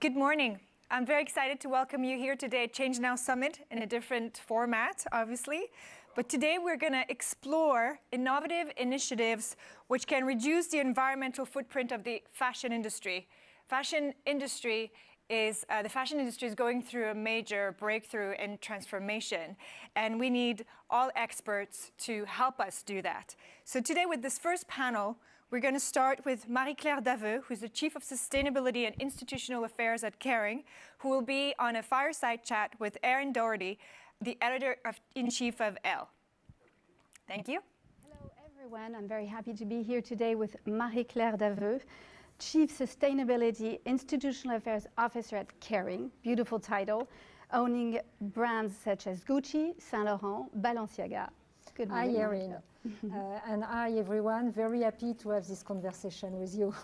Good morning. I'm very excited to welcome you here today at ChangeNOW Summit in a different format, obviously. But today we're going to explore innovative initiatives which can reduce the environmental footprint of the fashion industry. The fashion industry is going through a major breakthrough and transformation, and we need all experts to help us do that. So today with this first panel, we're going to start with Marie-Claire Daveu, who's the Chief of Sustainability and Institutional Affairs at Kering, who will be on a fireside chat with Erin Doherty, the Editor-in-Chief of ELLE. Thank you. Hello, everyone. I'm very happy to be here today with Marie-Claire Daveu, Chief Sustainability Institutional Affairs Officer at Kering, beautiful title, owning brands such as Gucci, Saint Laurent, Balenciaga. Good morning. Hi, Erin. And hi, everyone. Very happy to have this conversation with you.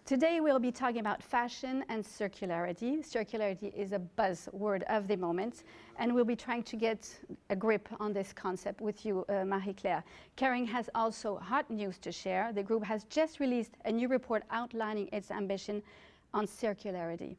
Today, we'll be talking about fashion and circularity. Circularity is a buzzword of the moment, and we'll be trying to get a grip on this concept with you, Marie-Claire. Kering has also hot news to share. The group has just released a new report outlining its ambition on circularity.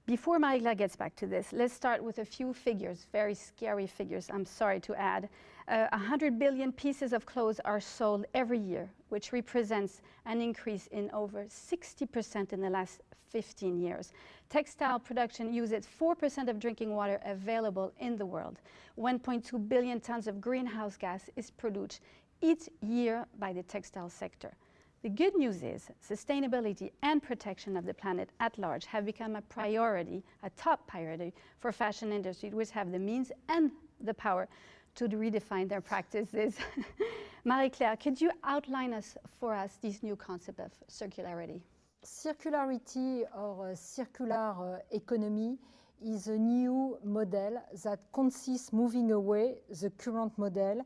Before Marie-Claire gets back to this, let's start with a few figures, very scary figures, I'm sorry to add. 100 billion pieces of clothes are sold every year, which represents an increase in over 60% in the last 15 years. Textile production uses 4% of drinking water available in the world. 1.2 billion tons of greenhouse gas is produced each year by the textile sector. The good news is sustainability and protection of the planet at large have become a priority, a top priority for fashion industry, which have the means and the power to redefine their practices. Marie-Claire, could you outline for us this new concept of circularity? Circularity or circular economy is a new model that consists moving away the current model,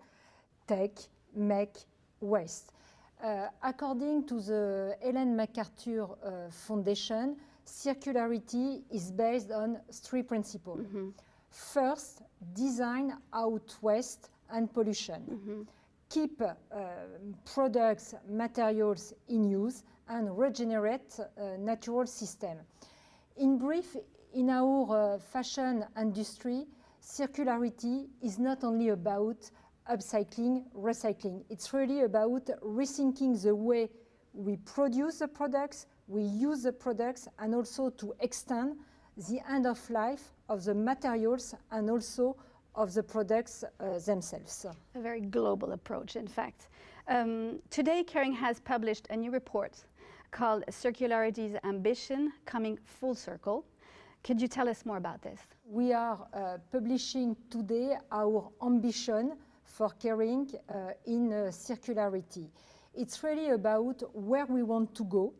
take, make, waste. According to the Ellen MacArthur Foundation, circularity is based on three principles. Mm-hmm. First, design out waste and pollution. Mm-hmm. Keep products, materials in use, and regenerate natural system. In brief, in our fashion industry, circularity is not only about upcycling, recycling. It's really about rethinking the way we produce the products, we use the products, and also to extend the end of life of the materials and also of the products themselves. A very global approach, in fact. Today, Kering has published a new report called Circularity's Ambition, Coming Full Circle. Could you tell us more about this? We are publishing today our ambition for Kering in circularity. It's really about where we want to go,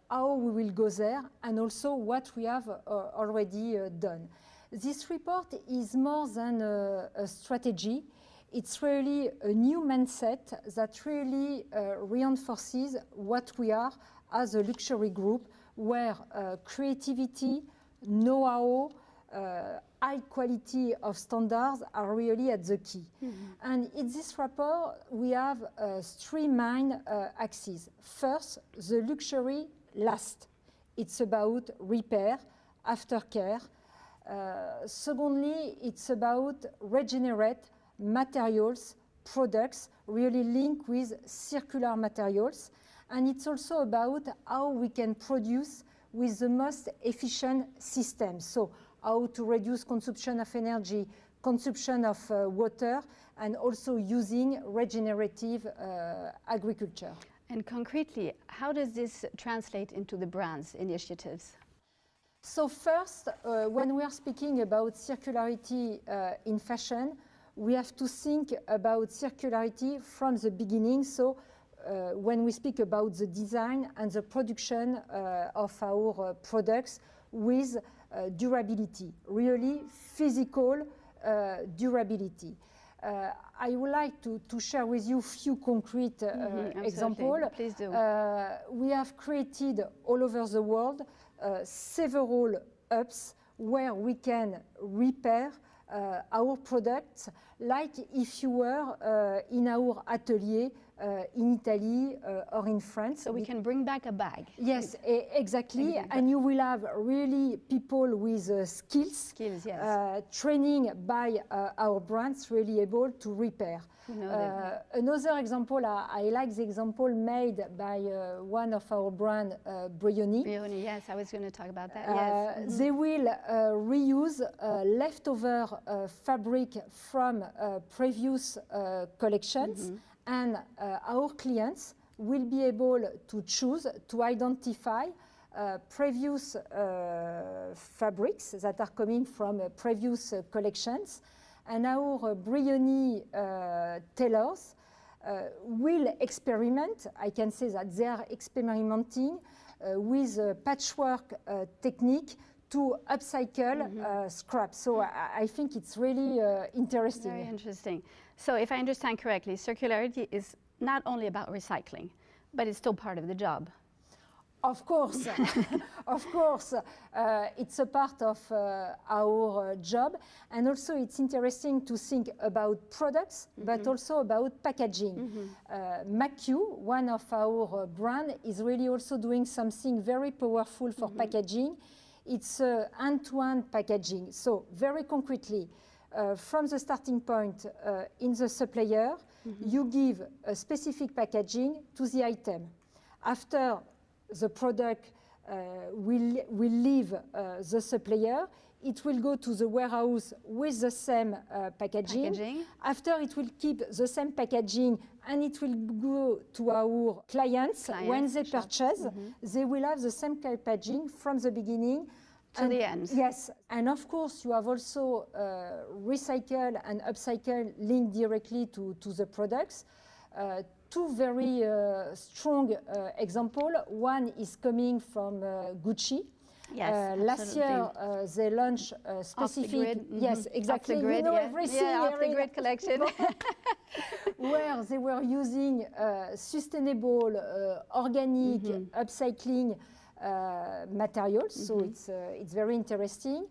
how we will go there, and also what we have already done. This report is more than a strategy. It's really a new mindset that really reinforces what we are as a luxury group, where creativity, know-how, high quality of standards are really at the key. Mm-hmm. And in this rapport, we have three main axes. First, the luxury last. It's about repair, aftercare. Secondly, it's about regenerate materials, products, really linked with circular materials. And it's also about how we can produce with the most efficient system. So how to reduce consumption of energy, consumption of water, and also using regenerative agriculture. And concretely, how does this translate into the brand's initiatives? So first, when we are speaking about circularity in fashion, we have to think about circularity from the beginning. So when we speak about the design and the production of our products with durability, really physical durability. I would like to share with you a few concrete examples. Please do. We have created all over the world several hubs where we can repair our products, like if you were in our atelier in Italy or in France. So we can bring back a bag. Yes, exactly. And you will have really people with skills, yes. training by our brands, really able to repair. Another example, I like the example made by one of our brand, Brioni. Brioni, yes, I was going to talk about that. Yes. They will reuse leftover fabric from previous collections, and our clients will be able to choose, to identify previous fabrics that are coming from previous collections. And our Brioni tailors will experiment. I can say that they are experimenting with a patchwork technique to upcycle scrap. So I think it's really interesting. Very interesting. So if I understand correctly, circularity is not only about recycling, but it's still part of the job. Of course, of course, it's a part of our job, and also it's interesting to think about products, but also about packaging. McHugh, one of our brand, is really also doing something very powerful for packaging. It's end-to-end packaging. So very concretely, from the starting point in the supplier, you give a specific packaging to the item. After the product will leave the supplier, it will go to the warehouse with the same packaging. After, it will keep the same packaging and it will go to our clients. When they purchase, they will have the same packaging from the beginning to the end. Yes, and of course you have also recycle and upcycle linked directly to the products. Two very strong examples. One is coming from Gucci. Yes, last year they launched a specific, yes, exactly, off the grid, you know everything. Off the grid collection. Where they were using sustainable, organic, upcycling materials. So it's very interesting.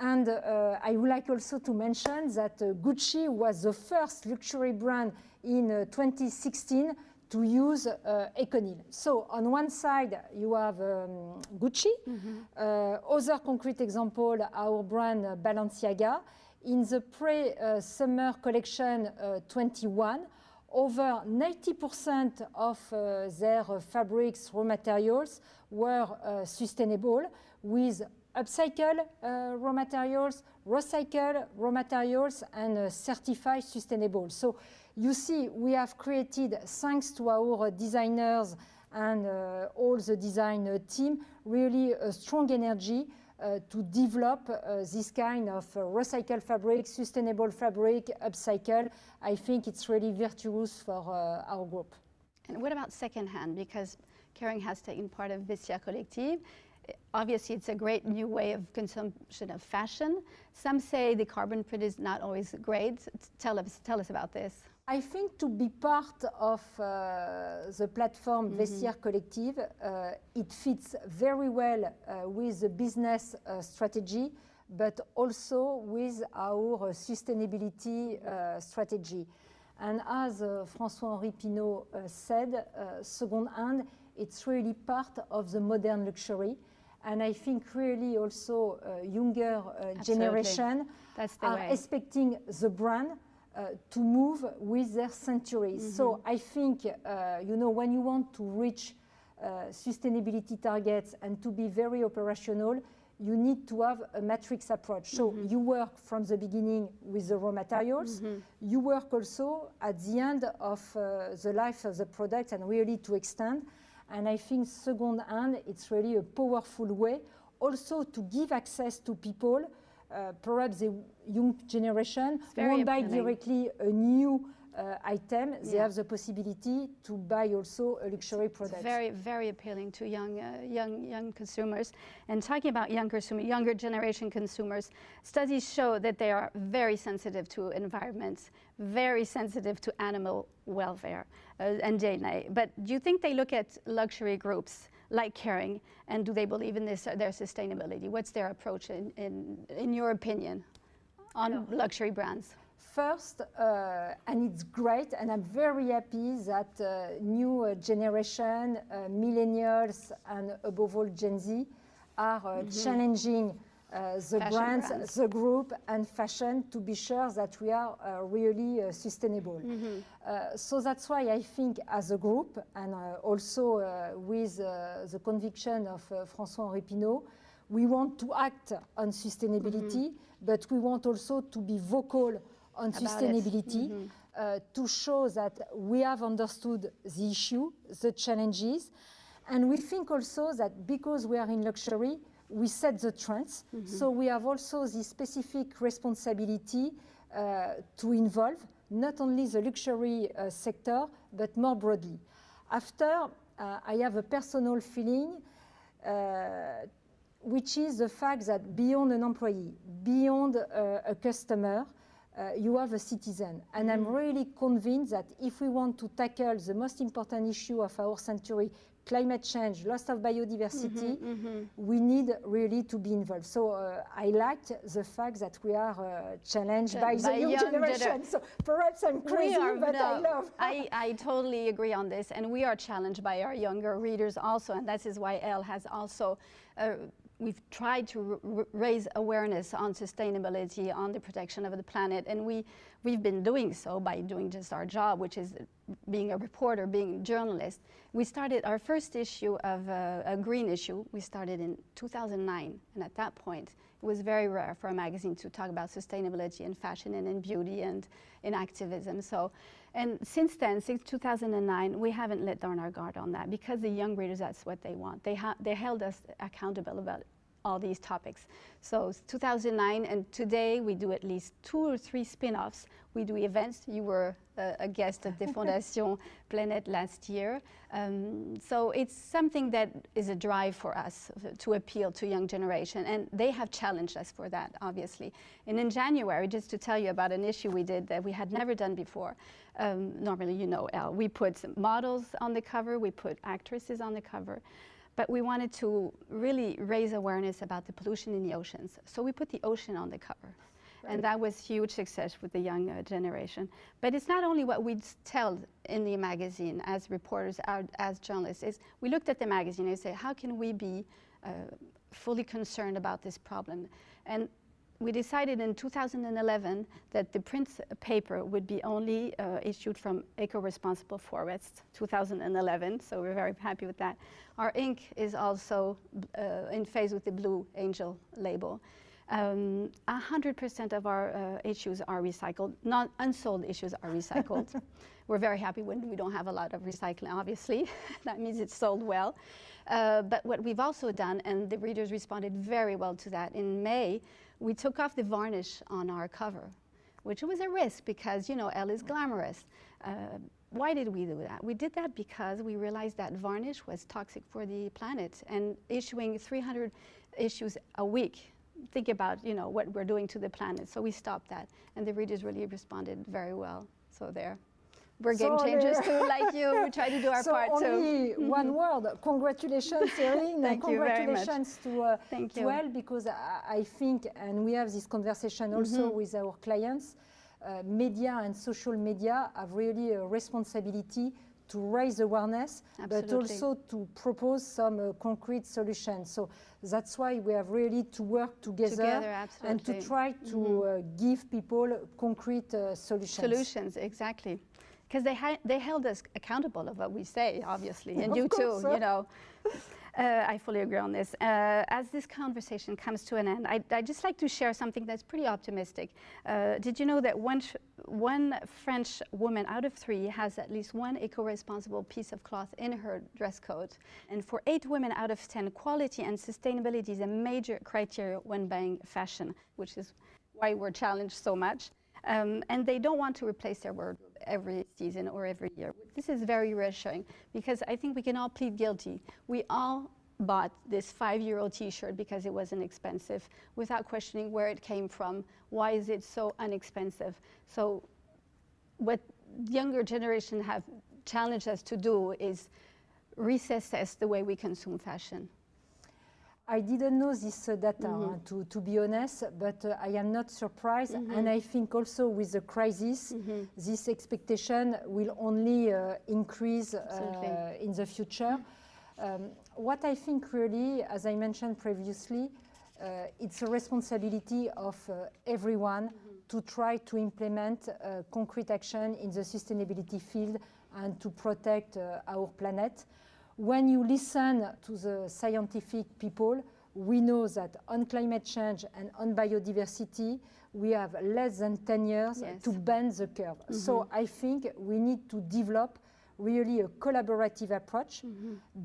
And I would like also to mention that Gucci was the first luxury brand in 2016 to use ECONYL. So on one side, you have Gucci. Other concrete example, our brand Balenciaga. In the pre-summer collection 21, over 90% of their fabrics, raw materials, were sustainable, with upcycle raw materials, recycle raw materials, and certified sustainable. So you see, we have created, thanks to our designers and all the design team, really a strong energy to develop this kind of recycled fabric, sustainable fabric, upcycle. I think it's really virtuous for our group. And what about secondhand? Because Kering has taken part of Vestiaire Collective. Obviously, it's a great new way of consumption of fashion. Some say the carbon print is not always great. Tell us about this. I think to be part of the platform Vestiaire Collective, it fits very well with the business strategy, but also with our sustainability strategy. And as François-Henri Pinault said, second hand, it's really part of the modern luxury. And I think really also younger generation are expecting the brand to move with their centuries. So I think, you know, when you want to reach sustainability targets and to be very operational, you need to have a matrix approach. So you work from the beginning with the raw materials. You work also at the end of the life of the product and really to extend. And I think second hand, it's really a powerful way also to give access to people. Perhaps the young generation won't buy directly a new item. They have the possibility to buy also a luxury product. It's very, very appealing to young consumers. And talking about younger generation consumers, studies show that they are very sensitive to environment, very sensitive to animal welfare and DNA. But do you think they look at luxury groups like Kering, and do they believe in their sustainability? What's their approach, in your opinion, on luxury brands? First, and it's great, and I'm very happy that new generation, millennials, and above all Gen Z, are challenging the brands, the group, and fashion to be sure that we are really sustainable. So that's why I think as a group, and also with the conviction of François-Henri Pinault, we want to act on sustainability, but we want also to be vocal on sustainability to show that we have understood the issue, the challenges, and we think also that because we are in luxury, we set the trends, so we have also the specific responsibility to involve not only the luxury sector, but more broadly. After, I have a personal feeling, which is the fact that beyond an employee, beyond a customer, you have a citizen. And I'm really convinced that if we want to tackle the most important issue of our century, climate change, loss of biodiversity, we need really to be involved. So I like the fact that we are challenged by the young generation. So perhaps I'm crazy, but I love. I totally agree on this. And we are challenged by our younger readers also. And that is why ELLE has also we've tried to raise awareness on sustainability, on the protection of the planet, and we've been doing so by doing just our job, which is being a reporter, being a journalist. We started our first issue of a green issue. We started in 2009, and at that point, it was very rare for a magazine to talk about sustainability in fashion and in beauty and in activism. So, and since then, since 2009, we haven't let down our guard on that because the young readers, that's what they want. They held us accountable about all these topics. So 2009, and today we do at least 2 or 3 spin-offs. We do events. You were a guest at the Fondation Planète last year. So it's something that is a drive for us to appeal to young generation, and they have challenged us for that, obviously. And in January, just to tell you about an issue we did that we had never done before, normally you know, ELLE, we put models on the cover, we put actresses on the cover, but we wanted to really raise awareness about the pollution in the oceans. So we put the ocean on the cover. Right. And that was huge success with the young generation. But it's not only what we tell in the magazine as reporters, as journalists, is we looked at the magazine and said, how can we be fully concerned about this problem? And we decided in 2011 that the print paper would be only issued from eco-responsible forests, 2011, so we're very happy with that. Our ink is also in phase with the Blue Angel label. 100% of our issues are recycled. Unsold issues are recycled. We're very happy when we don't have a lot of recycling, obviously. That means it's sold well. But what we've also done, and the readers responded very well to that, in May, we took off the varnish on our cover, which was a risk because, you know, ELLE is glamorous. Why did we do that? We did that because we realized that varnish was toxic for the planet, and issuing 300 issues a week, think about, you know, what we're doing to the planet. So we stopped that, and the readers really responded very well. So there. We're game changers too, like you. We try to do our part too. So only one word. Congratulations, Erin. Thank you very much. Congratulations to ELLE, because I think, and we have this conversation also with our clients, media and social media have really a responsibility to raise awareness, but also to propose some concrete solutions. So that's why we have really to work together and to try to give people concrete solutions. Solutions, exactly. Because they held us accountable of what we say, obviously, and you too, you know. I fully agree on this. As this conversation comes to an end, I'd just like to share something that's pretty optimistic. Did you know that one French woman out of 3 has at least one eco-responsible piece of cloth in her dress code? And for 8 women out of 10, quality and sustainability is a major criteria when buying fashion, which is why we're challenged so much. And they don't want to replace their wardrobe every season or every year. This is very reassuring because I think we can all plead guilty. We all bought this €5 t-shirt because it wasn't expensive without questioning where it came from. Why is it so inexpensive? So what younger generation have challenged us to do is reassess the way we consume fashion. I didn't know this data, to be honest, but I am not surprised. And I think also with the crisis, this expectation will only increase in the future. What I think really, as I mentioned previously, it's a responsibility of everyone to try to implement concrete action in the sustainability field and to protect our planet. When you listen to the scientific people, we know that on climate change and on biodiversity, we have less than 10 years to bend the curve. So I think we need to develop really a collaborative approach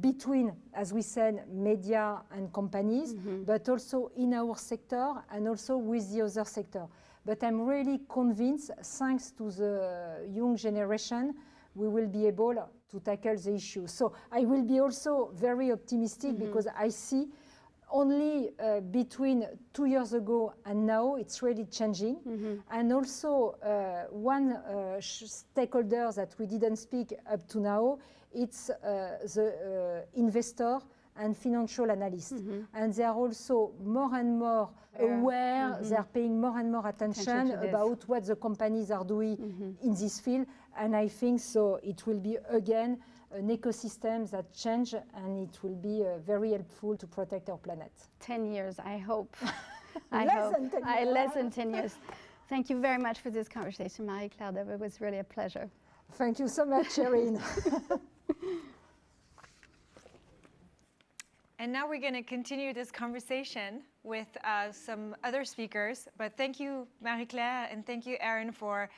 between, as we said, media and companies, but also in our sector and also with the other sector. But I'm really convinced, thanks to the young generation, we will be able to tackle the issue. So I will be also very optimistic because I see only between 2 years ago and now, it's really changing. And also one stakeholder that we didn't speak up to now, it's the investor and financial analysts. And they are also more and more aware, they are paying more and more attention about what the companies are doing in this field. And I think so it will be again an ecosystem that change, and it will be very helpful to protect our planet. 10 years, I hope. Less than 10 years. Less than 10 years. Thank you very much for this conversation, Marie-Claire Daveu. It was really a pleasure. Thank you so much, Erin. And now we're going to continue this conversation with some other speakers. But thank you, Marie-Claire, and thank you, Erin, for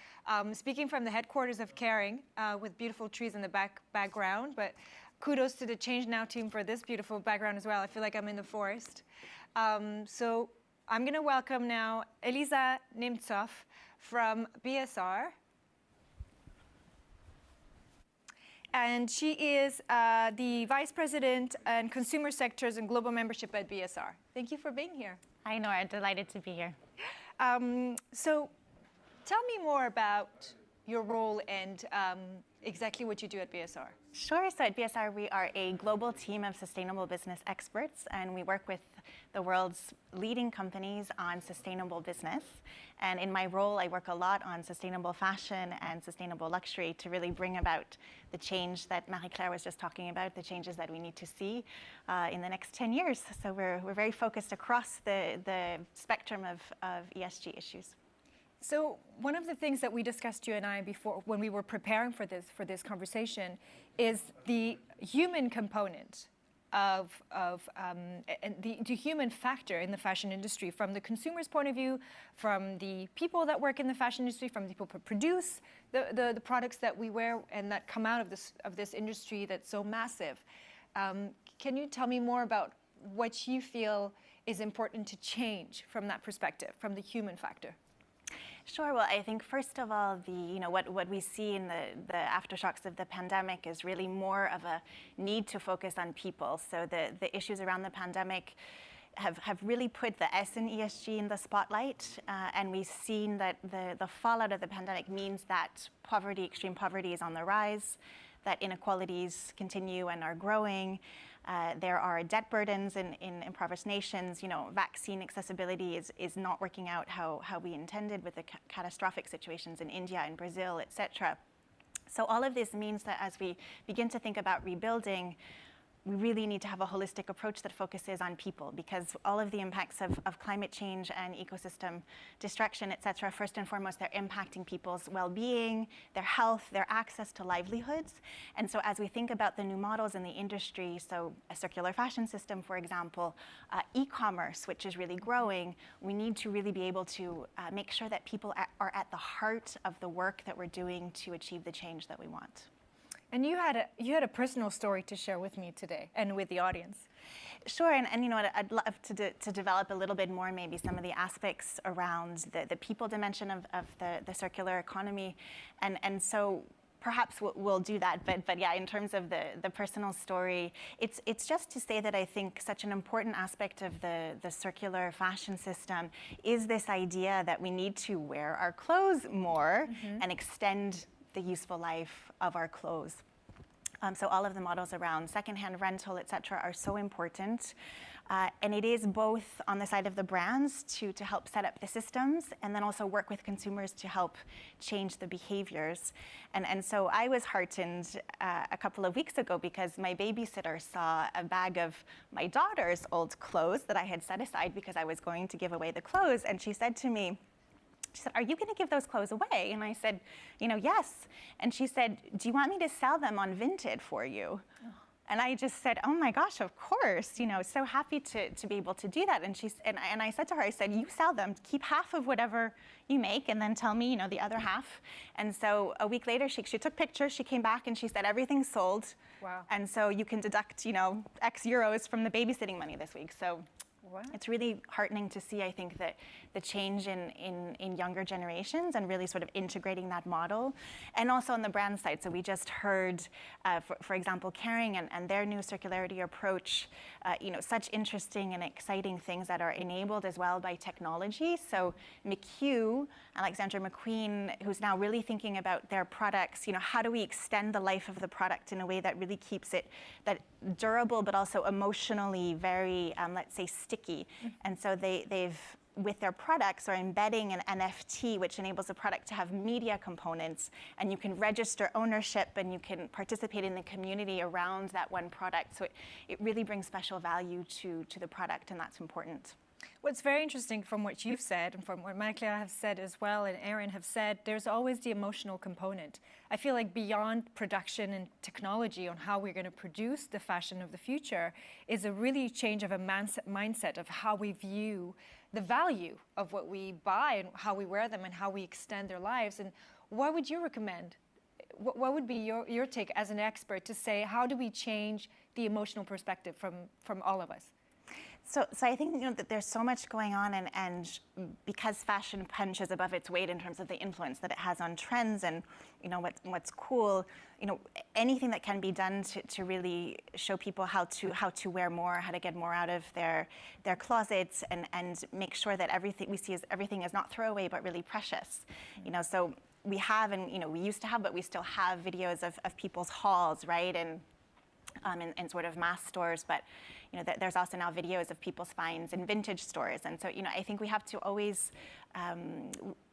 speaking from the headquarters of Kering with beautiful trees in the background. But kudos to the ChangeNOW team for this beautiful background as well. I feel like I'm in the forest. So I'm going to welcome now Elisa Nemtsov from BSR. And she is the Vice President and Consumer Sectors and Global Membership at BSR. Thank you for being here. Hi, Nora. Delighted to be here. So tell me more about your role and exactly what you do at BSR. Sure. So at BSR, we are a global team of sustainable business experts, and we work with the world's leading companies on sustainable business. And in my role, I work a lot on sustainable fashion and sustainable luxury to really bring about the change that Marie-Claire was just talking about, the changes that we need to see in the next 10 years. So we're very focused across the spectrum of ESG issues. So one of the things that we discussed, you and I, before when we were preparing for this conversation, is the human component of and the human factor in the fashion industry, from the consumer's point of view, from the people that work in the fashion industry, from the people who produce the products that we wear and that come out of this industry that's so massive. Can you tell me more about what you feel is important to change from that perspective, from the human factor? Sure. Well, I think first of all, what we see in the aftershocks of the pandemic is really more of a need to focus on people. So the issues around the pandemic have really put the S in ESG in the spotlight, and we've seen that the fallout of the pandemic means that poverty, extreme poverty, is on the rise, that inequalities continue and are growing. There are debt burdens in impoverished nations. Vaccine accessibility is not working out how we intended, with the catastrophic situations in India and Brazil, etc. So all of this means that as we begin to think about rebuilding, we really need to have a holistic approach that focuses on people, because all of the impacts of climate change and ecosystem destruction, et cetera, first and foremost, they're impacting people's well-being, their health, their access to livelihoods. And so as we think about the new models in the industry, so a circular fashion system, for example, e-commerce, which is really growing, we need to really be able to make sure that people are at the heart of the work that we're doing to achieve the change that we want. And you had a personal story to share with me today and with the audience. Sure, and I'd love to develop a little bit more maybe some of the aspects around the people dimension of the circular economy, and so perhaps we'll do that. But yeah, in terms of the personal story, it's just to say that I think such an important aspect of the circular fashion system is this idea that we need to wear our clothes more and extend the useful life of our clothes. So all of the models around secondhand rental, et cetera, are so important. And it is both on the side of the brands to help set up the systems, and then also work with consumers to help change the behaviors. And so I was heartened a couple of weeks ago because my babysitter saw a bag of my daughter's old clothes that I had set aside because I was going to give away the clothes. And she said to me, she said, "Are you going to give those clothes away?" And I said, "Yes." And she said, "Do you want me to sell them on Vinted for you?" Oh. And I just said, "Oh my gosh, of course, so happy to be able to do that." And I said to her, I said, "You sell them, keep half of whatever you make, and then tell me, the other half." And so a week later, she took pictures, she came back and she said, "Everything's sold." Wow. And so you can deduct, X euros from the babysitting money this week. So wow. It's really heartening to see, I think, that the change in younger generations and really sort of integrating that model. And also on the brand side. So we just heard, for example, Kering and their new circularity approach, such interesting and exciting things that are enabled as well by technology. So McHugh, Alexandra McQueen, who's now really thinking about their products, how do we extend the life of the product in a way that really keeps it that durable, but also emotionally very, let's say, sticky. Mm-hmm. And so they've, with their products, are embedding an NFT, which enables a product to have media components, and you can register ownership and you can participate in the community around that one product. So it really brings special value to the product, and that's important. What's very interesting from what you've said and from what Marie-Claire has said as well, and Erin have said, there's always the emotional component. I feel like beyond production and technology on how we're going to produce the fashion of the future is a really change of a mindset of how we view the value of what we buy and how we wear them and how we extend their lives. And what would you recommend? What would be your take as an expert to say, how do we change the emotional perspective from all of us? So I think that there's so much going on, and because fashion punches above its weight in terms of the influence that it has on trends and what's cool, anything that can be done to really show people how to wear more, how to get more out of their closets, and make sure that everything we see everything is not throwaway but really precious. So we have, and we used to have, but we still have videos of people's hauls, right, and in sort of mass stores, but there's also now videos of people's finds in vintage stores. And so I think we have to always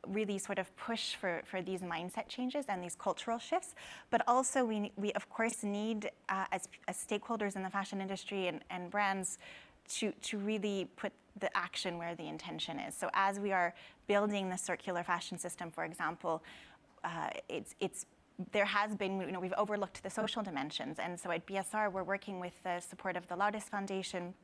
really sort of push for these mindset changes and these cultural shifts, but also we of course need as stakeholders in the fashion industry and brands to really put the action where the intention is. So as we are building the circular fashion system, for example, there has been, we've overlooked the social dimensions. And so at BSR, we're working with the support of the Lotus Foundation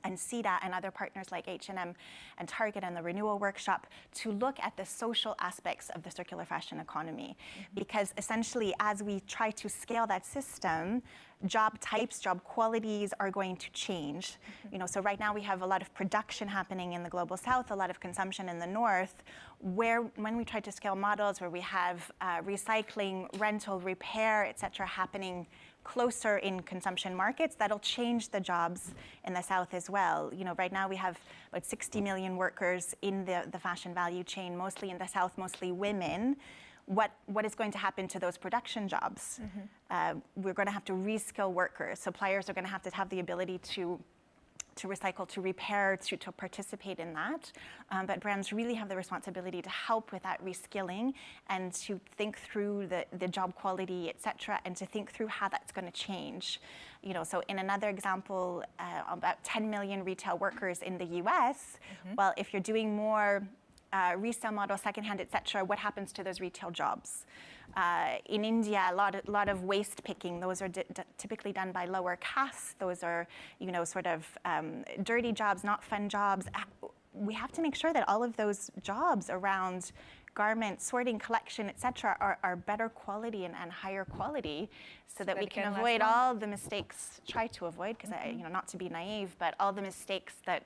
and CEDA and other partners like H&M and Target and the Renewal Workshop to look at the social aspects of the circular fashion economy. Mm-hmm. Because essentially, as we try to scale that system, job types, job qualities are going to change. Mm-hmm. So right now we have a lot of production happening in the global south, a lot of consumption in the north, where when we try to scale models where we have recycling, rental, repair, et cetera, happening closer in consumption markets, that'll change the jobs in the south as well. Right now we have about 60 million workers in the fashion value chain, mostly in the south, mostly women. What is going to happen to those production jobs? Mm-hmm. We're going to have to reskill workers. Suppliers are going to have the ability to recycle, to repair, to participate in that. But brands really have the responsibility to help with that reskilling and to think through the job quality, et cetera, and to think through how that's going to change. So in another example, about 10 million retail workers in the US, mm-hmm. Well, if you're doing more resale model, secondhand, et cetera, what happens to those retail jobs? In India, a lot of waste picking. Those are typically done by lower castes. Those are, sort of dirty jobs, not fun jobs. We have to make sure that all of those jobs around garment sorting, collection, et cetera, are better quality and higher quality, so that we can avoid all the mistakes. Try to avoid, because mm-hmm. Not to be naive, but all the mistakes that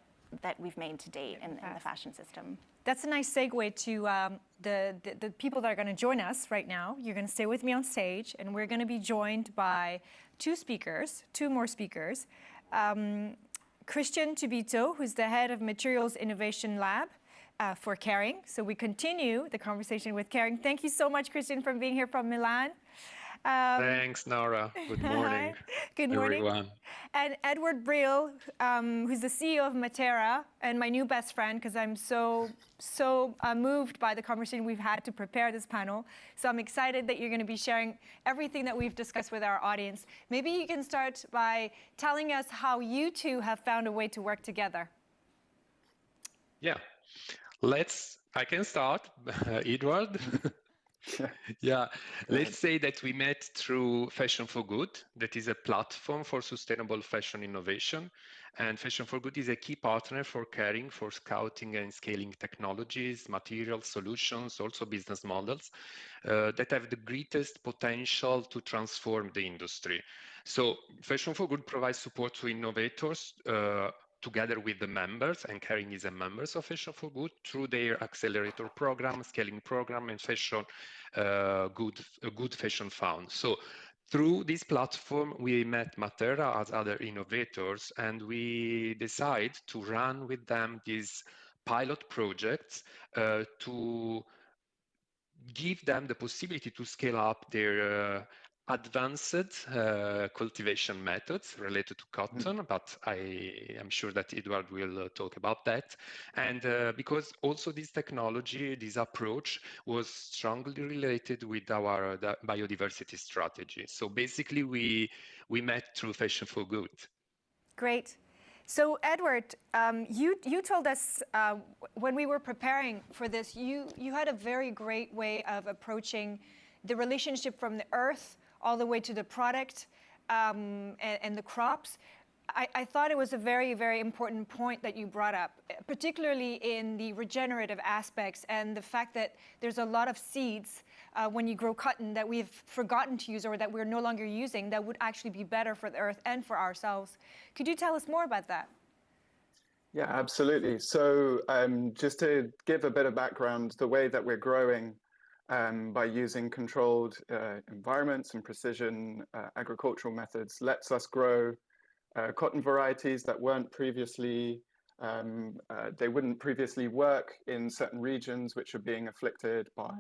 we've made to date in the fashion system. That's a nice segue to the people that are going to join us right now. You're going to stay with me on stage, and we're going to be joined by two more speakers. Christian Tubito, who's the head of Materials Innovation Lab for Kering. So we continue the conversation with Kering. Thank you so much, Christian, for being here from Milan. Thanks, Nora. Good morning, Good morning. everyone. And Edward Briel, who's the CEO of Matera and my new best friend, because I'm so moved by the conversation we've had to prepare this panel. So I'm excited that you're going to be sharing everything that we've discussed with our audience. Maybe you can start by telling us how you two have found a way to work together. Yeah, I can start, Edward. Yeah, let's say that we met through Fashion for Good. That is a platform for sustainable fashion innovation. And Fashion for Good is a key partner for Kering for scouting and scaling technologies, materials, solutions, also business models that have the greatest potential to transform the industry. So Fashion for Good provides support to innovators together with the members, and Kering is a member of Fashion for Good through their accelerator program, scaling program, and Good Fashion Fund. So through this platform, we met Matera as other innovators, and we decided to run with them these pilot projects to give them the possibility to scale up their advanced cultivation methods related to cotton, but I am sure that Edward will talk about that. And because also this technology, this approach was strongly related with our biodiversity strategy. So basically we met through Fashion for Good. Great. So Edward, you told us when we were preparing for this, you had a very great way of approaching the relationship from the earth all the way to the product and the crops. I thought it was a very, very important point that you brought up, particularly in the regenerative aspects and the fact that there's a lot of seeds when you grow cotton that we've forgotten to use or that we're no longer using that would actually be better for the earth and for ourselves. Could you tell us more about that? Yeah, absolutely. So just to give a bit of background, the way that we're growing by using controlled environments and precision agricultural methods lets us grow cotton varieties that weren't previously, they wouldn't previously work in certain regions which are being afflicted by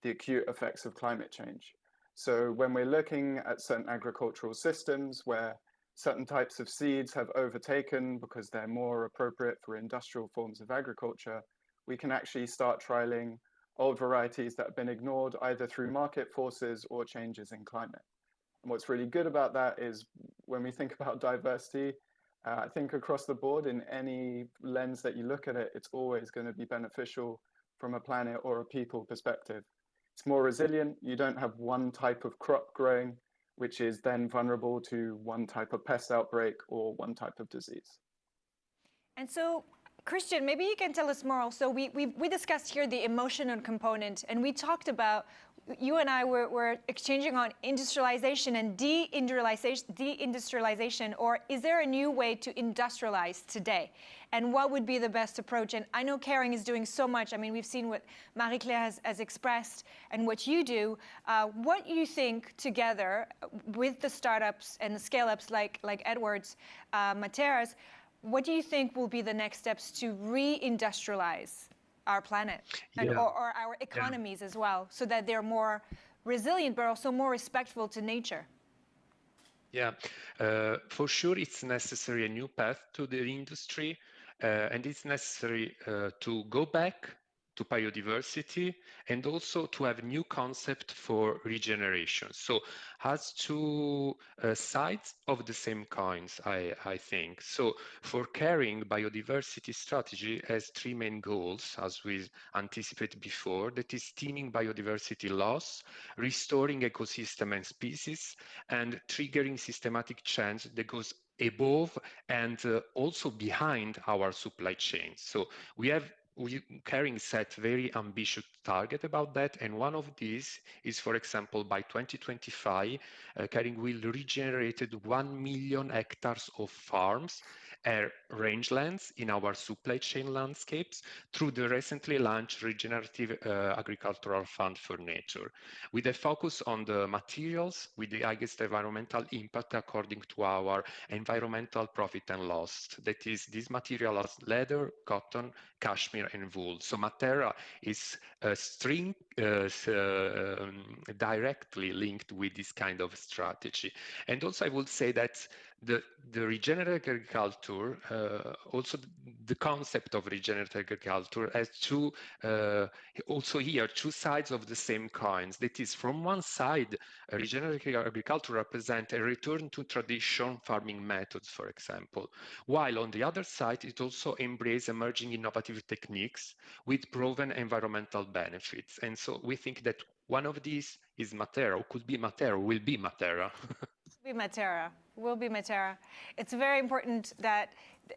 the acute effects of climate change. So when we're looking at certain agricultural systems where certain types of seeds have overtaken because they're more appropriate for industrial forms of agriculture, we can actually start trialing old varieties that have been ignored either through market forces or changes in climate. And what's really good about that is when we think about diversity, I think across the board in any lens that you look at it, it's always going to be beneficial from a planet or a people perspective. It's more resilient. You don't have one type of crop growing, which is then vulnerable to one type of pest outbreak or one type of disease. And so, Christian, maybe you can tell us more. So we discussed here the emotional component, and we talked about, you and I were exchanging on industrialization and deindustrialization, or is there a new way to industrialize today? And what would be the best approach? And I know Kering is doing so much. I mean, we've seen what Marie-Claire has expressed and what you do. What you think together with the startups and the scale-ups like Edward's, Matera's, what do you think will be the next steps to re-industrialize our planet and, or our economies as well, so that they're more resilient, but also more respectful to nature? Yeah, for sure it's necessary a new path to the industry, and it's necessary to go back to biodiversity and also to have a new concept for regeneration. So has two sides of the same coins, I think. So for Kering, biodiversity strategy has three main goals, as we anticipated before, that is stemming biodiversity loss, restoring ecosystem and species, and triggering systematic change that goes above and also behind our supply chain. So Kering set very ambitious target about that, and one of these is, for example, by 2025, Kering will regenerate 1 million hectares of farms rangelands in our supply chain landscapes through the recently launched Regenerative Agricultural Fund for Nature, with a focus on the materials with the highest environmental impact according to our environmental profit and loss. That is, these materials as leather, cotton, cashmere, and wool. So Matera is directly linked with this kind of strategy. And also I would say that the regenerative agriculture, also the concept of regenerative agriculture has also here two sides of the same coins. That is, from one side, regenerative agriculture represents a return to traditional farming methods, for example, while on the other side, it also embraces emerging innovative techniques with proven environmental benefits. And so we think that one of these is Matera, or could be Matera, will be Matera. Will be Matera. It's very important that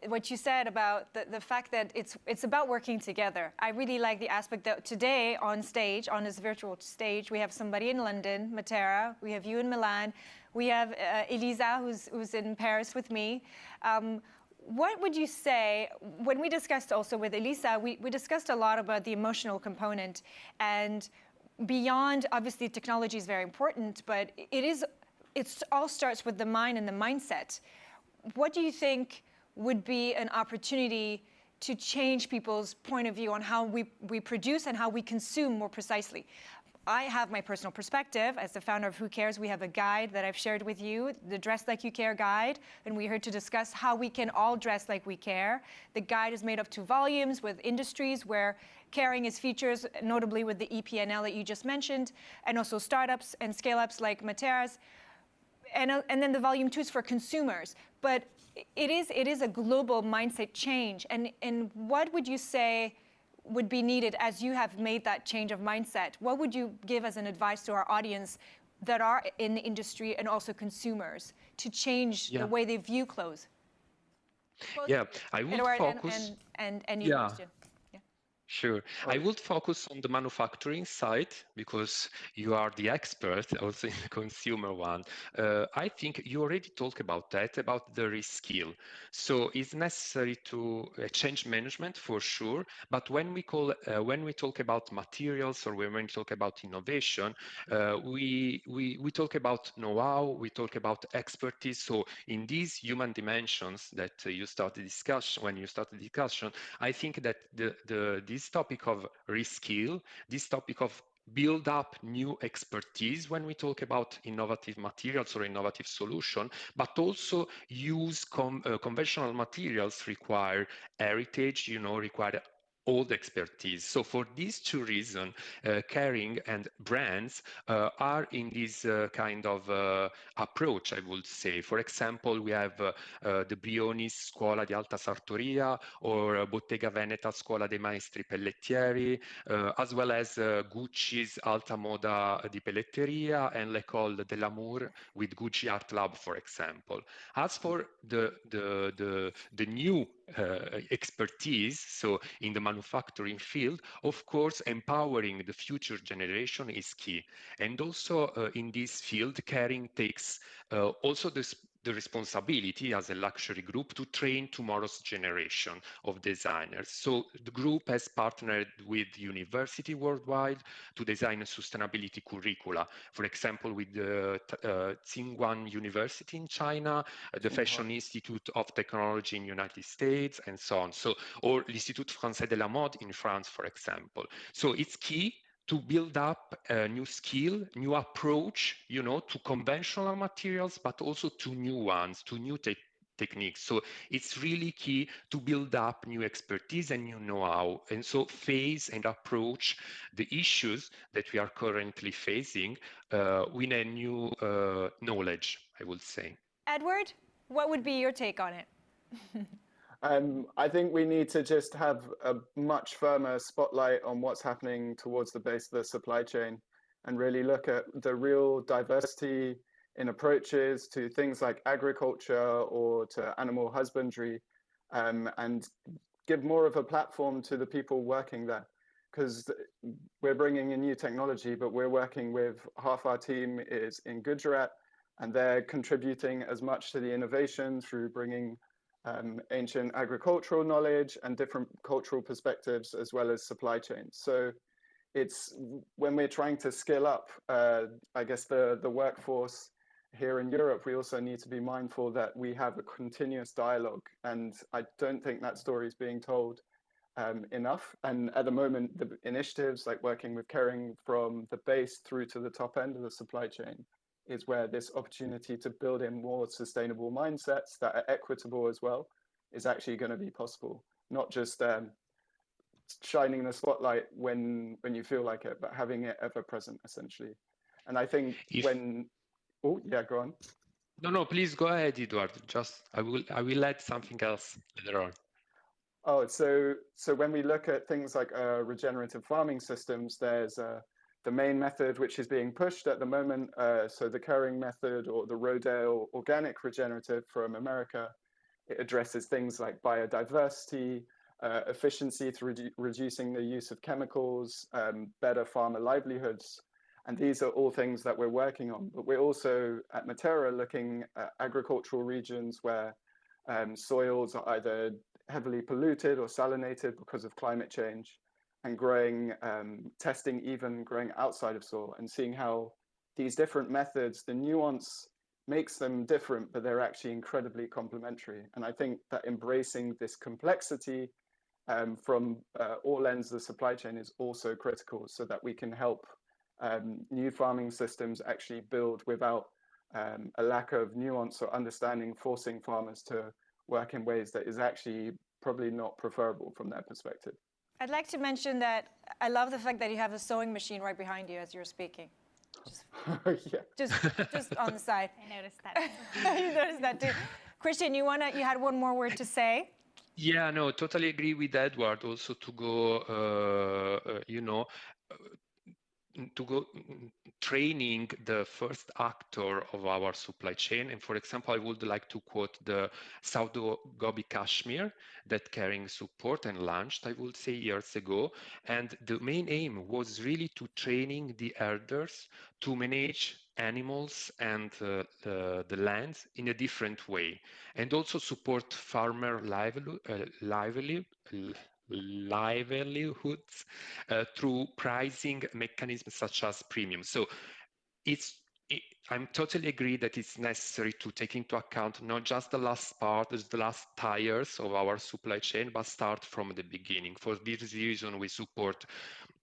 what you said about the fact that it's about working together. I really like the aspect that today on stage, on this virtual stage, we have somebody in London, Matera, we have you in Milan, we have Elisa who's in Paris with me. What would you say, when we discussed also with Elisa, we discussed a lot about the emotional component, and beyond, obviously technology is very important, but it all starts with the mind and the mindset. What do you think would be an opportunity to change people's point of view on how we produce and how we consume more precisely? I have my personal perspective. As the founder of Who Cares, we have a guide that I've shared with you, the Dress Like You Care guide, and we're here to discuss how we can all dress like we care. The guide is made of 2 volumes with industries where caring is features, notably with the EP and ELLE that you just mentioned, and also startups and scale-ups like Matera's. And then the volume 2 is for consumers. But it is a global mindset change. And what would you say would be needed as you have made that change of mindset? What would you give as an advice to our audience that are in the industry and also consumers to change the way they view clothes? Yeah, I would focus. And you, Christian. Sure. I would focus on the manufacturing side because you are the expert also in the consumer one. I think you already talked about that, about the reskill. So it's necessary to change management for sure. But when we talk about materials or when we talk about innovation, we talk about know-how, we talk about expertise. So in these human dimensions that you started discussion, when you started discussion, I think that this topic of reskill, this topic of build up new expertise when we talk about innovative materials or innovative solution, but also use conventional materials require heritage, require old expertise. So for these 2 reasons, Kering and brands are in this kind of approach, I would say. For example, we have the Brionis Scuola di Alta Sartoria or Bottega Veneta Scuola dei Maestri Pellettieri, as well as Gucci's Alta Moda di Pelletteria and L'École de l'Amour with Gucci Art Lab, for example. As for the new expertise, so in the manufacturing field, of course, empowering the future generation is key. And also in this field, Kering takes also the responsibility as a luxury group to train tomorrow's generation of designers. So the group has partnered with university worldwide to design a sustainability curricula. For example, with the Tsinghua University in China, the Fashion Institute of Technology in the United States, and so on. So, or l'Institut Français de la Mode in France, for example. So it's key to build up a new skill, new approach, to conventional materials, but also to new ones, to new techniques. So it's really key to build up new expertise and new know-how, and so face and approach the issues that we are currently facing with a new knowledge, I would say. Edward, what would be your take on it? I think we need to just have a much firmer spotlight on what's happening towards the base of the supply chain and really look at the real diversity in approaches to things like agriculture or to animal husbandry, and give more of a platform to the people working there. Because we're bringing in new technology, but we're working with half our team is in Gujarat, and they're contributing as much to the innovation through bringing ancient agricultural knowledge and different cultural perspectives, as well as supply chains. So it's when we're trying to skill up, I guess, the workforce here in Europe, we also need to be mindful that we have a continuous dialogue. And I don't think that story is being told enough. And at the moment, the initiatives like working with Kering from the base through to the top end of the supply chain is where this opportunity to build in more sustainable mindsets that are equitable as well is actually going to be possible. Not just shining the spotlight when you feel like it, but having it ever present, essentially. And I think oh yeah, go on. No, please go ahead, Edward. Just I will add something else later on. Oh, so when we look at things like regenerative farming systems, there's the main method which is being pushed at the moment. So the Kering method, or the Rodale organic regenerative from America, it addresses things like biodiversity, efficiency through reducing the use of chemicals, better farmer livelihoods. And these are all things that we're working on. But we're also at Matera looking at agricultural regions where soils are either heavily polluted or salinated because of climate change, and testing even growing outside of soil, and seeing how these different methods, the nuance makes them different, but they're actually incredibly complementary. And I think that embracing this complexity from all ends of the supply chain is also critical, so that we can help new farming systems actually build without a lack of nuance or understanding, forcing farmers to work in ways that is actually probably not preferable from their perspective. I'd like to mention that I love the fact that you have a sewing machine right behind you as you're speaking. Yeah. Just on the side. I noticed that. You noticed that too. Christian, you had one more word to say? Yeah, no, totally agree with Edward. Also to go, to go training the first actor of our supply chain. And for example, I would like to quote the South Gobi Kashmir that Kering support and launched, I would say, years ago. And the main aim was really to training the herders to manage animals and the lands in a different way, and also support farmer livelihoods through pricing mechanisms such as premium. So I'm totally agree that it's necessary to take into account not just the last part, the last tires of our supply chain, but start from the beginning. For this reason, we support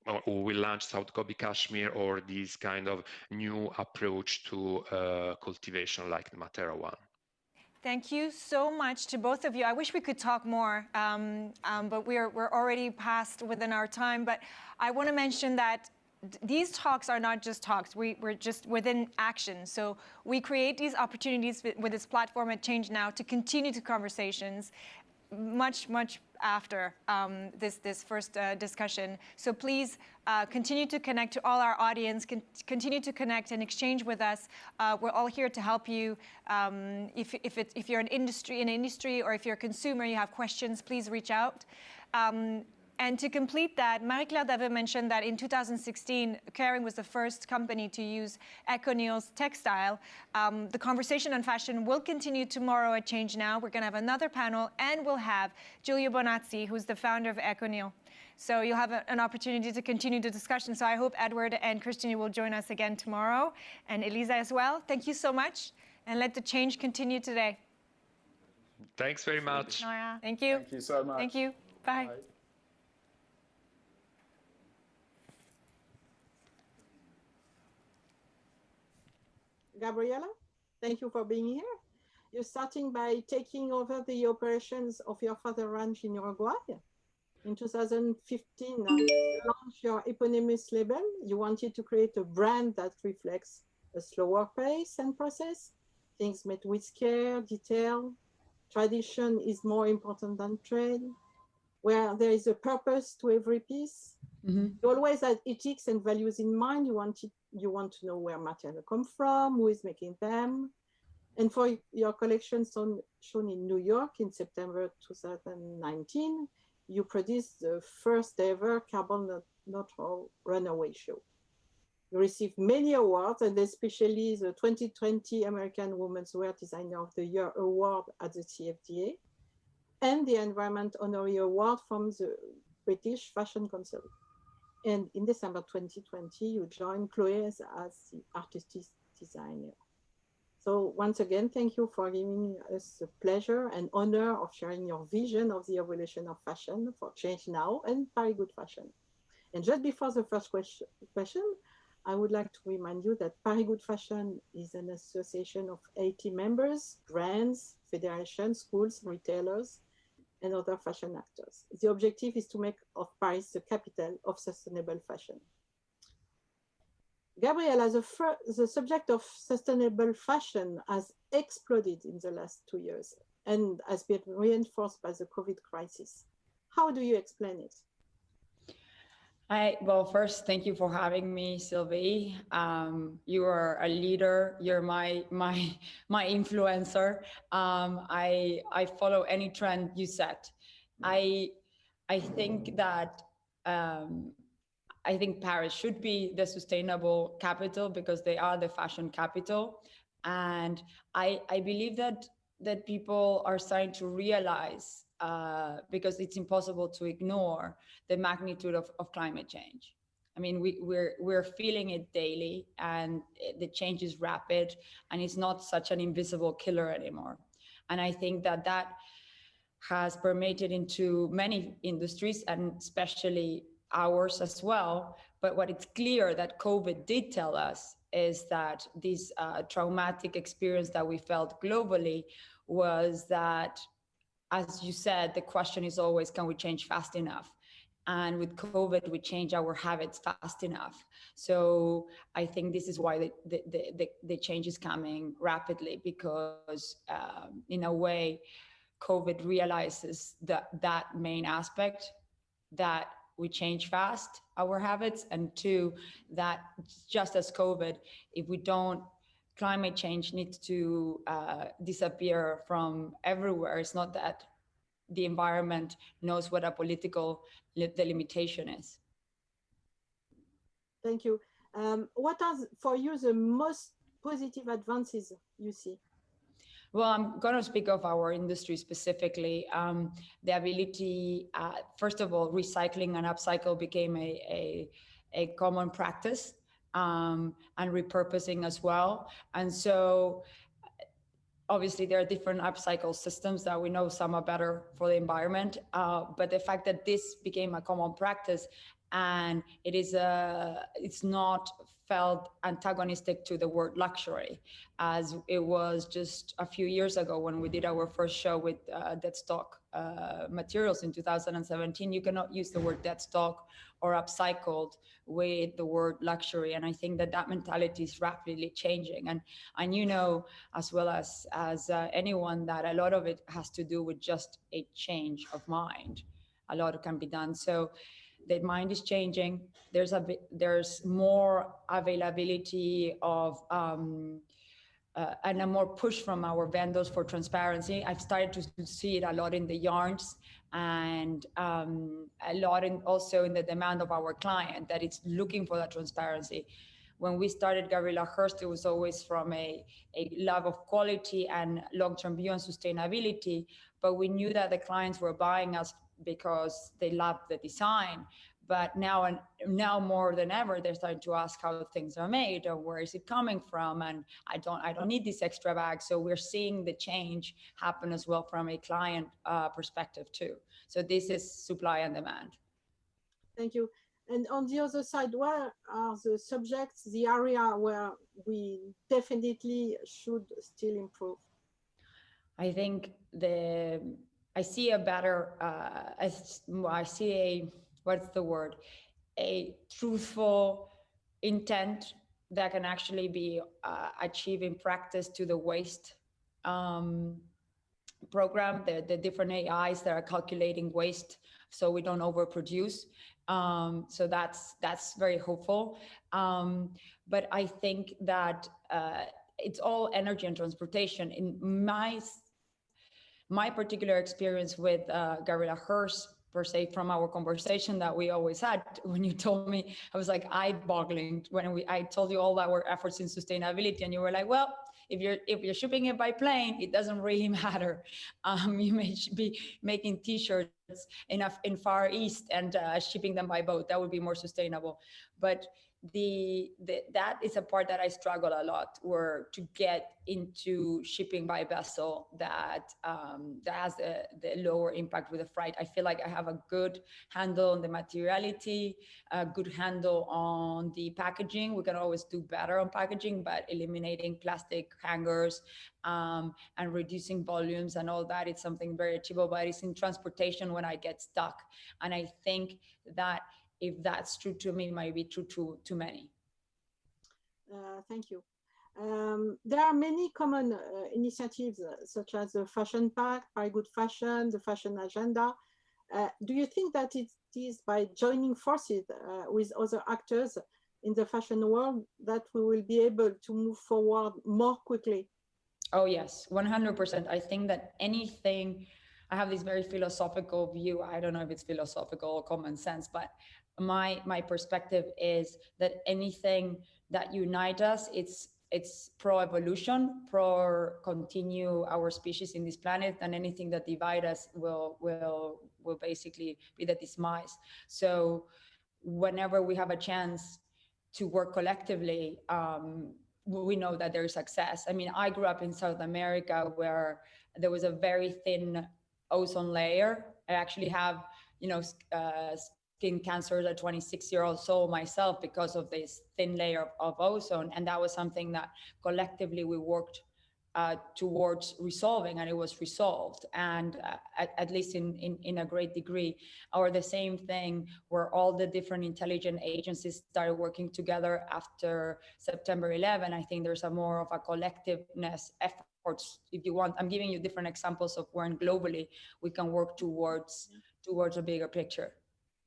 or we launch South Gobi Kashmir, or this kind of new approach to cultivation like the Matera one. Thank you so much to both of you. I wish we could talk more, but we're already past within our time. But I want to mention that these talks are not just talks. We're just within action. So we create these opportunities with this platform at ChangeNOW to continue the conversations much after this first discussion. So please continue to connect to all our audience, continue to connect and exchange with us. We're all here to help you. If you're in industry, or if you're a consumer, you have questions, please reach out. And to complete that, Marie-Claire Daveu mentioned that in 2016, Kering was the first company to use ECONYL's textile. The conversation on fashion will continue tomorrow at ChangeNOW. We're going to have another panel, and we'll have Giulio Bonazzi, who's the founder of ECONYL. So you'll have an opportunity to continue the discussion. So I hope Edward and Christian will join us again tomorrow, and Elisa as well. Thank you so much, and let the change continue today. Thanks very much. Nora. Thank you. Thank you so much. Thank you. Bye. Bye. Gabriela, thank you for being here. You're starting by taking over the operations of your father ranch in Uruguay. In 2015, you launched your eponymous label. You wanted to create a brand that reflects a slower pace and process, things made with care, detail. Tradition is more important than trade, where there is a purpose to every piece. You always had ethics and values in mind. You want to know where material come from, who is making them. And for your collection shown in New York in September 2019, you produced the first ever carbon neutral runaway show. You received many awards, and especially the 2020 American Women's Wear Designer of the Year award at the CFDA. and the Environment Honorary Award from the British Fashion Council. And in December 2020, you joined Chloe as the artistic designer. So once again, thank you for giving us the pleasure and honor of sharing your vision of the evolution of fashion for ChangeNOW and Paris Good Fashion. And just before the first question, I would like to remind you that Paris Good Fashion is an association of 80 members, brands, federations, schools, retailers, and other fashion actors. The objective is to make of Paris the capital of sustainable fashion. Gabriela, the subject of sustainable fashion has exploded in the last 2 years and has been reinforced by the COVID crisis. How do you explain it? Well, first, thank you for having me, Sylvie. You are a leader. You're my influencer. I follow any trend you set. I think that I think Paris should be the sustainable capital because they are the fashion capital, and I believe that people are starting to realize. Because it's impossible to ignore the magnitude of climate change. I mean, we're feeling it daily, and the change is rapid, and it's not such an invisible killer anymore. And I think that has permeated into many industries, and especially ours as well. But what it's clear that COVID did tell us is that this traumatic experience that we felt globally was that, as you said, the question is always, can we change fast enough? And with COVID, we change our habits fast enough. So I think this is why the change is coming rapidly, because in a way, COVID realizes that main aspect, that we change fast our habits, and two, that just as COVID, if we don't, climate change needs to disappear from everywhere. It's not that the environment knows what a political delimitation is. Thank you. What are, for you, the most positive advances you see? Well, I'm going to speak of our industry specifically. The ability, first of all, recycling and upcycle became a common practice. And repurposing as well. And so obviously there are different upcycle systems that we know some are better for the environment, but the fact that this became a common practice and it's not felt antagonistic to the word luxury, as it was just a few years ago when we did our first show with dead stock materials in 2017. You cannot use the word dead stock or upcycled with the word luxury, and I think that mentality is rapidly changing. And you know as well as anyone that a lot of it has to do with just a change of mind. A lot can be done. So the mind is changing. There's more availability of and a more push from our vendors for transparency. I've started to see it a lot in the yarns, and a lot also in the demand of our client, that it's looking for that transparency. When we started Gabriela Hearst, it was always from a love of quality and long-term view on sustainability, but we knew that the clients were buying us because they loved the design. But now more than ever, they're starting to ask how things are made, or where is it coming from, and I don't need this extra bag. So we're seeing the change happen as well from a client perspective too. So this is supply and demand. Thank you. And on the other side, where are the subjects, the area where we definitely should still improve? I think I see a better, I see what's the word? A truthful intent that can actually be achieved in practice to the waste program, the different AIs that are calculating waste so we don't overproduce. So that's very hopeful. But I think that it's all energy and transportation. In my particular experience with Gabriela Hearst, per se, from our conversation that we always had, when you told me, I was like eye-boggling when I told you all our efforts in sustainability, and you were like, well, If you're shipping it by plane, it doesn't really matter. You may be making T-shirts in Far East and shipping them by boat. That would be more sustainable. But that is a part that I struggle a lot, where to get into shipping by vessel that has the lower impact with the freight. I feel like I have a good handle on the materiality, a good handle on the packaging. We can always do better on packaging, but eliminating plastic hangers and reducing volumes and all that, it's something very achievable. But it's in transportation when I get stuck. And I think that if that's true to me, it might be true to many. Thank you. There are many common initiatives such as the Fashion Pact, Very Good Fashion, the Fashion Agenda. Do you think that it is by joining forces with other actors in the fashion world that we will be able to move forward more quickly? Oh, yes, 100%. I think that anything, I have this very philosophical view. I don't know if it's philosophical or common sense, but my perspective is that anything that unites us, it's pro-evolution, pro-continue our species in this planet, and anything that divides us will basically be the demise. So whenever we have a chance to work collectively, we know that there's success. I mean, I grew up in South America where there was a very thin ozone layer. I actually have, skin cancer at 26-year-old soul myself because of this thin layer of ozone. And that was something that collectively we worked towards resolving, and it was resolved, and at least in a great degree. Or the same thing where all the different intelligence agencies started working together after September 11. I think there's a more of a collectiveness efforts, if you want. I'm giving you different examples of where globally we can work towards a bigger picture.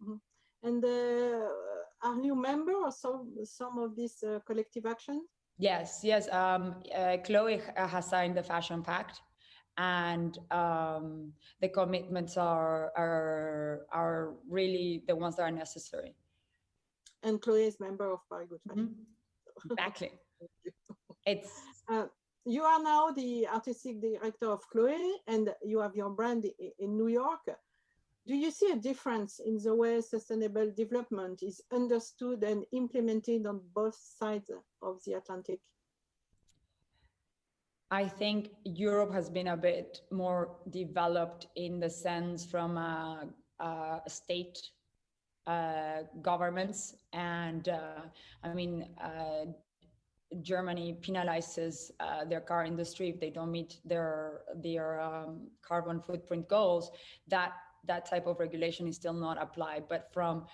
Mm-hmm. And are you a member of some of these collective actions? Yes. Chloe has signed the Fashion Pact, and the commitments are really the ones that are necessary. And Chloe is member of Very Good Fashion. Mm-hmm. Exactly. It's you are now the artistic director of Chloe, and you have your brand in New York. Do you see a difference in the way sustainable development is understood and implemented on both sides of the Atlantic? I think Europe has been a bit more developed in the sense from state governments. And Germany penalizes their car industry if they don't meet their carbon footprint goals. That type of regulation is still not applied. But from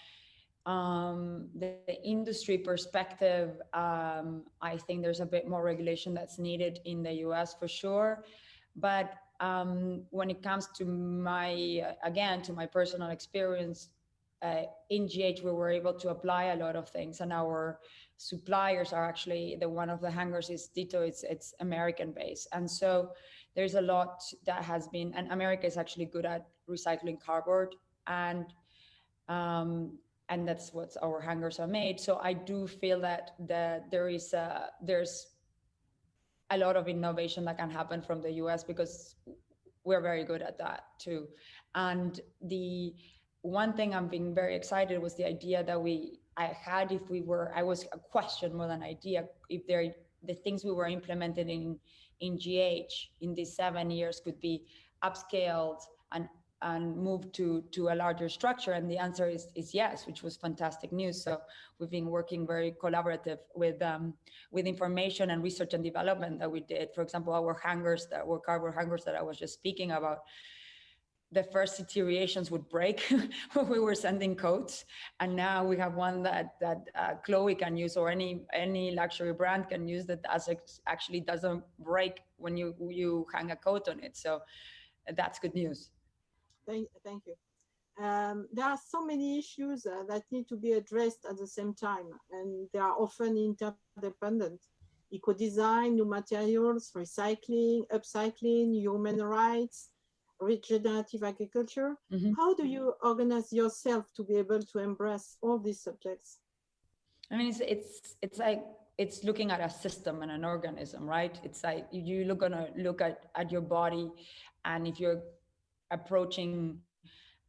the industry perspective, I think there's a bit more regulation that's needed in the US for sure. But when it comes to my personal experience, in GH, we were able to apply a lot of things, and our suppliers are actually one of the hangers is Ditto. It's American based, and so there's a lot that has been, and America is actually good at recycling cardboard, and that's what our hangers are made. So I do feel that there's a lot of innovation that can happen from the US because we're very good at that too. And the one thing I'm being very excited was the idea that I was a question more than idea, if the things we were implementing in GH in these 7 years could be upscaled and moved to a larger structure. And the answer is yes, which was fantastic news. So we've been working very collaborative with information and research and development that we did. For example, our hangers that were cardboard hangers that I was just speaking about, the first deteriorations would break when we were sending coats, and now we have one that Chloe can use, or any luxury brand can use, that actually doesn't break when you hang a coat on it. So that's good news. Thank you. There are so many issues that need to be addressed at the same time, and they are often interdependent. Eco-design, new materials, recycling, upcycling, human rights, regenerative agriculture. Mm-hmm. How do you organize yourself to be able to embrace all these subjects? I mean, it's like it's looking at a system and an organism, right? It's like you're gonna look at your body, and if you're approaching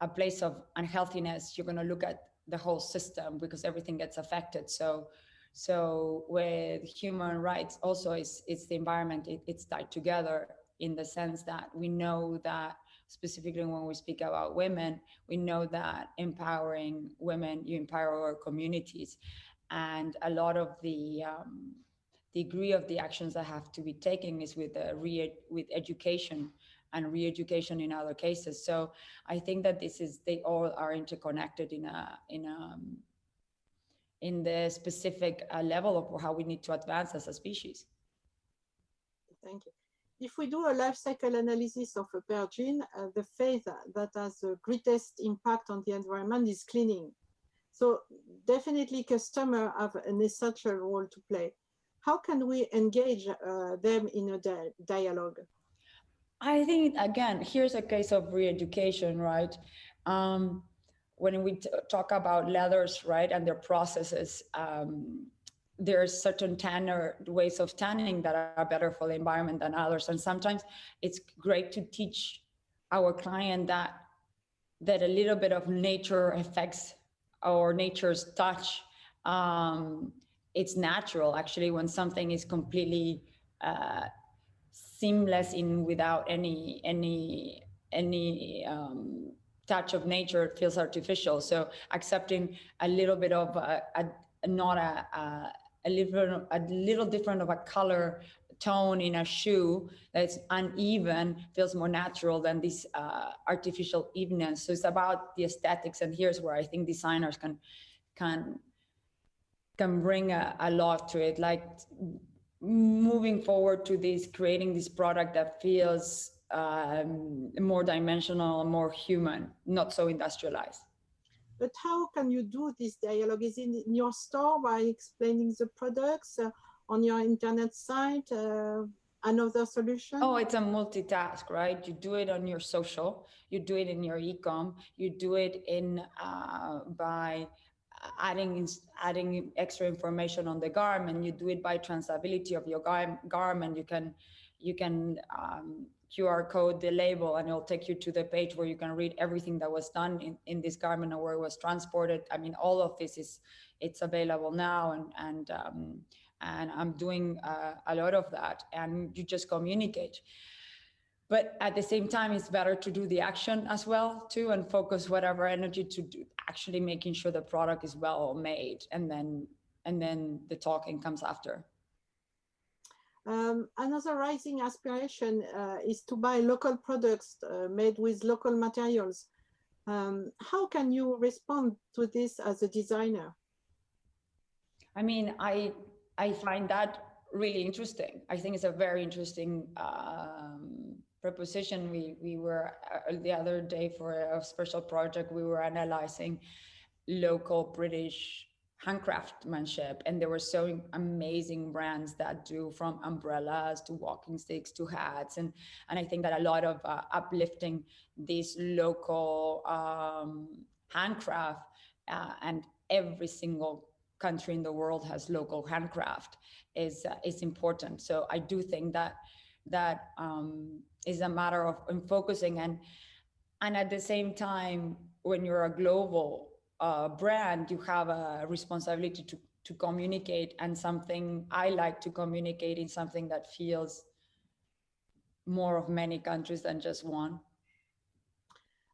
a place of unhealthiness, you're gonna look at the whole system because everything gets affected. So with human rights also it's the environment, it's tied together in the sense that we know that specifically when we speak about women, we know that empowering women, you empower our communities. And a lot of the degree of the actions that have to be taken is with education and re-education in other cases. So I think that they all are interconnected in the specific level of how we need to advance as a species. Thank you. If we do a life cycle analysis of a pear gene, the phase that has the greatest impact on the environment is cleaning. So definitely customers have an essential role to play. How can we engage them in a dialogue? I think, again, here's a case of re-education, right? When we talk about leathers, right, and their processes, there are certain ways of tanning that are better for the environment than others. And sometimes it's great to teach our client that a little bit of nature affects or nature's touch. It's natural, actually, when something is completely seamless without any touch of nature, it feels artificial. So accepting a little bit of a little different of a color tone in a shoe that's uneven feels more natural than this artificial evenness. So it's about the aesthetics, and here's where I think designers can bring a lot to it, like moving forward to creating this product that feels more dimensional, more human, not so industrialized. But how can you do this dialogue? Is it in your store by explaining the products, on your internet site, another solution? Oh, it's a multitask, right? You do it on your social, you do it in your e-com, you do it by adding extra information on the garment, you do it by traceability of your garment. You can QR code the label and it'll take you to the page where you can read everything that was done in this garment or where it was transported. I mean, all of this it's available now, and I'm doing a lot of that, and you just communicate. But at the same time, it's better to do the action as well too, and focus whatever energy to do, actually making sure the product is well made, and then the talking comes after. Another rising aspiration is to buy local products made with local materials. How can you respond to this as a designer? I mean, I find that really interesting. I think it's a very interesting proposition. We were the other day for a special project, we were analyzing local British handcraftsmanship, and there were so amazing brands that do from umbrellas to walking sticks to hats, and I think that a lot of uplifting this local handcraft, and every single country in the world has local handcraft is important. So I do think that is a matter of focusing, and at the same time, when you're a global brand, you have a responsibility to communicate, and something I like to communicate in something that feels more of many countries than just one.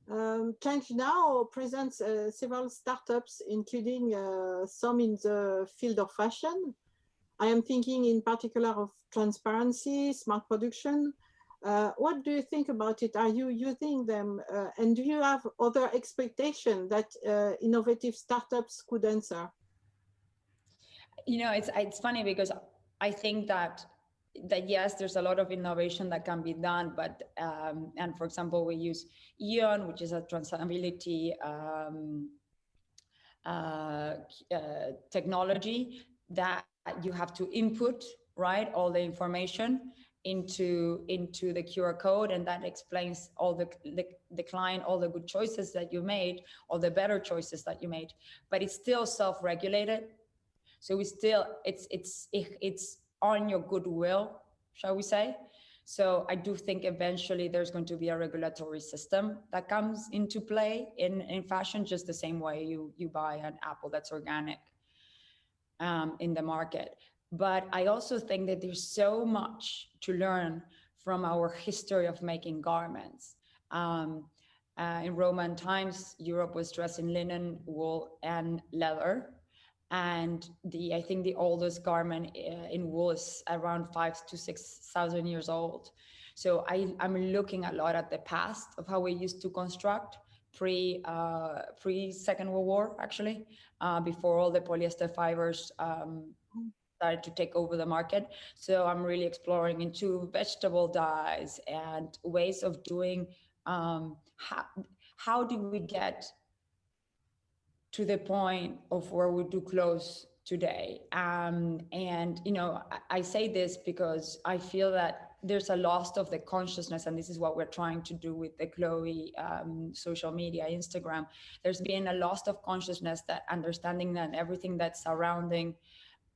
ChangeNOW presents several startups, including some in the field of fashion. I am thinking in particular of transparency, smart production. What do you think about it? Are you using them? And do you have other expectations that innovative startups could answer? You know, it's funny because I think that yes, there's a lot of innovation that can be done, but and for example, we use EON, which is a traceability technology that you have to input, right, all the information into the QR code, and that explains all the client, all the good choices that you made, all the better choices that you made, but it's still self-regulated. So it's on your goodwill, shall we say. So I do think eventually there's going to be a regulatory system that comes into play in fashion, just the same way you buy an apple that's organic in the market. But I also think that there's so much to learn from our history of making garments. In Roman times, Europe was dressed in linen, wool, and leather. And I think the oldest garment in wool is around 5,000 to 6,000 years old. So I'm looking a lot at the past of how we used to construct pre-Second World War, actually, before all the polyester fibers started to take over the market. So I'm really exploring into vegetable dyes and ways of doing, how do we get to the point of where we do clothes today. And, you know, I say this because I feel that there's a loss of the consciousness, and this is what we're trying to do with the Chloe social media, Instagram. There's been a loss of consciousness, that understanding that everything that's surrounding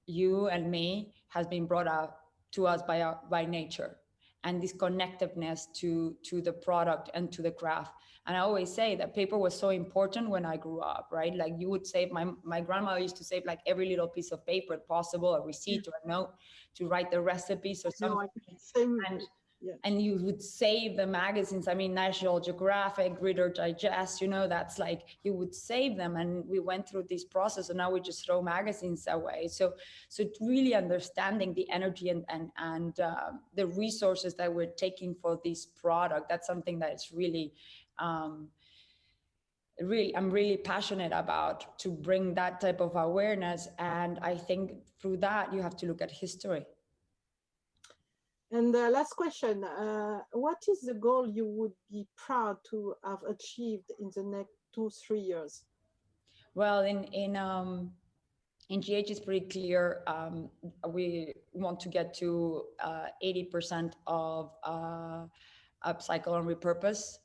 you and me has been brought up to us by nature, and this connectiveness to the product and to the craft. And I always say that paper was so important when I grew up, right? Like you would save, my grandmother used to save like every little piece of paper possible, a receipt or a note to write the recipes or something. And you would save the magazines. I mean, National Geographic, Reader Digest, you know, that's like, you would save them. And we went through this process, and now we just throw magazines away. So really understanding the energy and the resources that we're taking for this product, that's something that is really, I'm really passionate about, to bring that type of awareness. And I think through that, you have to look at history. And the last question, what is the goal you would be proud to have achieved in the next 2-3 years? Well, in GH, it's pretty clear. We want to get to 80% of upcycle and repurpose,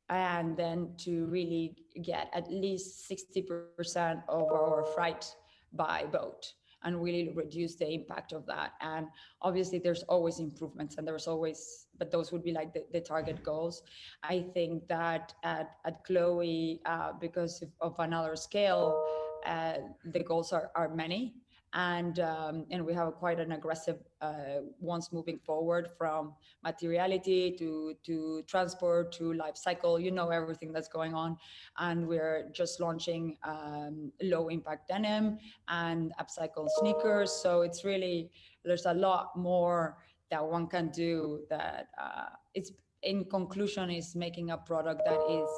and then to really get at least 60% of our freight by boat, and really reduce the impact of that. And obviously there's always improvements, and there's always, but those would be like the target goals. I think that at Chloe, because of another scale, the goals are many. And we have quite an aggressive ones moving forward, from materiality to transport to life cycle, you know, everything that's going on. And we're just launching low impact denim and upcycle sneakers. So it's really, there's a lot more that one can do, that it's, in conclusion, is making a product that is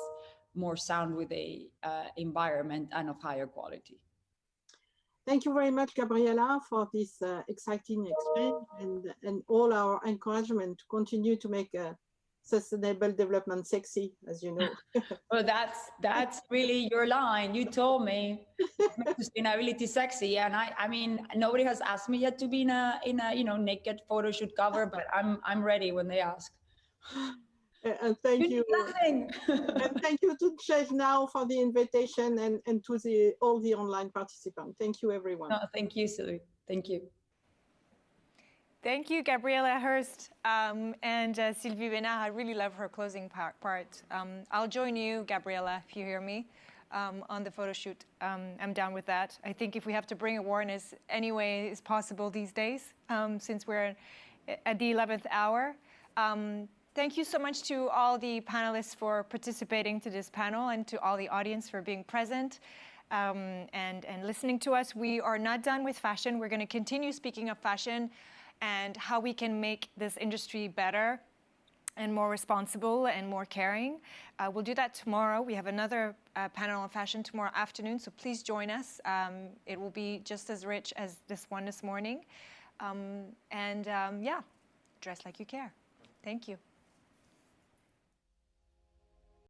more sound with the environment and of higher quality. Thank you very much, Gabriela, for this exciting exchange and all our encouragement to continue to make sustainable development sexy, as you know. Well, that's really your line. You told me make sustainability sexy, and I mean, nobody has asked me yet to be in a you know, naked photo shoot cover, but I'm ready when they ask. And thank you. And thank you to ChangeNOW for the invitation, and to all the online participants. Thank you, everyone. No, thank you, Sylvie. Thank you. Thank you, Gabriela Hearst and Sylvie Bénard. I really love her closing part. I'll join you, Gabriela, if you hear me, on the photo shoot. I'm down with that. I think if we have to bring awareness any way is possible these days, since we're at the 11th hour. Thank you so much to all the panelists for participating to this panel, and to all the audience for being present and listening to us. We are not done with fashion. We're going to continue speaking of fashion and how we can make this industry better and more responsible and more caring. We'll do that tomorrow. We have another panel on fashion tomorrow afternoon, so please join us. It will be just as rich as this one this morning. Yeah, dress like you care. Thank you.